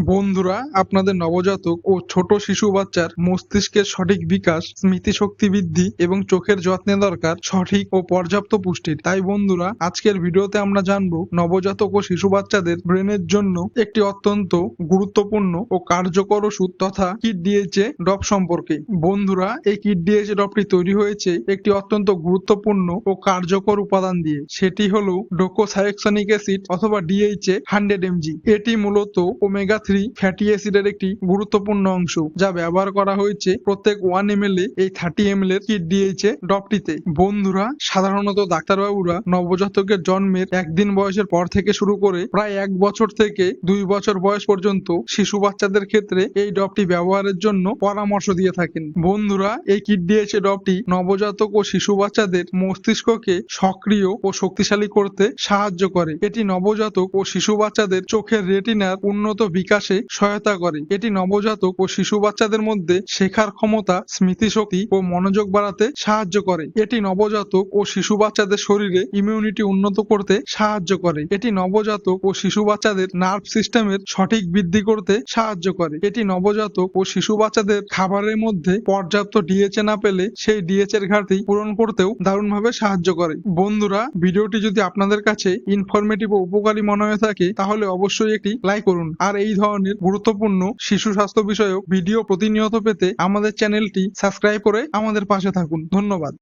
বন্ধুরা, আপনাদের নবজাতক ও ছোট শিশু বাচ্চার মস্তিষ্কের সঠিক বিকাশ, স্মৃতিশক্তি বৃদ্ধি এবং চোখের যত্নে দরকার সঠিক ও পর্যাপ্ত পুষ্টির। তাই বন্ধুরা, আজকের ভিডিওতে আমরা জানবো নবজাতক ও শিশু বাচ্চাদের ব্রেনের জন্য একটি অত্যন্ত গুরুত্বপূর্ণ ও কার্যকর ওষুধ তথা কিট ডিএইচএ ড্রপ সম্পর্কে। বন্ধুরা, এই কিট ডিএইচএ ড্রপটি তৈরি হয়েছে একটি অত্যন্ত গুরুত্বপূর্ণ ও কার্যকর উপাদান দিয়ে। সেটি হলো ডোকোসাহেক্সনিক অ্যাসিড অথবা ডিএইচএ 100 mg। এটি মূলত ওমেগা 3 ফ্যাটি অ্যাসিডের একটি গুরুত্বপূর্ণ অংশ, যা ব্যবহার করা হয়েছে প্রত্যেক 1 ml এই 30 ml এর কিট ডিএইচএ ড্রপটিতে। বন্ধুরা, সাধারণত ডাক্তারবাবুরা নবজাতকের জন্মের একদিন বয়সের পর থেকে শুরু করে প্রায় 1 বছর থেকে 2 বছর বয়স পর্যন্ত শিশু বাচ্চাদের ক্ষেত্রে এই ড্রপটি ব্যবহারের জন্য পরামর্শ দিয়ে থাকেন। বন্ধুরা, এই কিট ডিএইচএ ড্রপটি নবজাতক ও শিশু বাচ্চাদের মস্তিষ্ককে সক্রিয় ও শক্তিশালী করতে সাহায্য করে। এটি নবজাতক ও শিশু বাচ্চাদের চোখের রেটিনার উন্নত বিকাশে সহায়তা করে। এটি নবজাতক ও শিশু বাচ্চাদের মধ্যে শেখার ক্ষমতা, স্মৃতিশক্তি ও মনোযোগ বাড়াতে সাহায্য করে। এটি নবজাতক ও শিশু বাচ্চাদের শরীরে ইমিউনিটি উন্নত করতে সাহায্য করে। এটি নবজাতক ও শিশু বাচ্চাদের নার্ভ সিস্টেমের সঠিক বৃদ্ধি করতে সাহায্য করে। এটি নবজাতক ও শিশু বাচ্চাদের খাবারের মধ্যে পর্যাপ্ত ডিএইচএ না পেলে সেই ডিএইচএর ঘাটতি পূরণ করতেও দারুণভাবে সাহায্য করে। বন্ধুরা, ভিডিওটি যদি আপনাদের কাছে ইনফরমেটিভ ও উপকারী মনে হয়ে থাকে তাহলে অবশ্যই একটি লাইক করুন। আর এই ধরনের গুরুত্বপূর্ণ শিশু স্বাস্থ্য বিষয়ক ভিডিও প্রতিনিয়ত পেতে আমাদের চ্যানেলটি সাবস্ক্রাইব করে আমাদের পাশে থাকুন। ধন্যবাদ।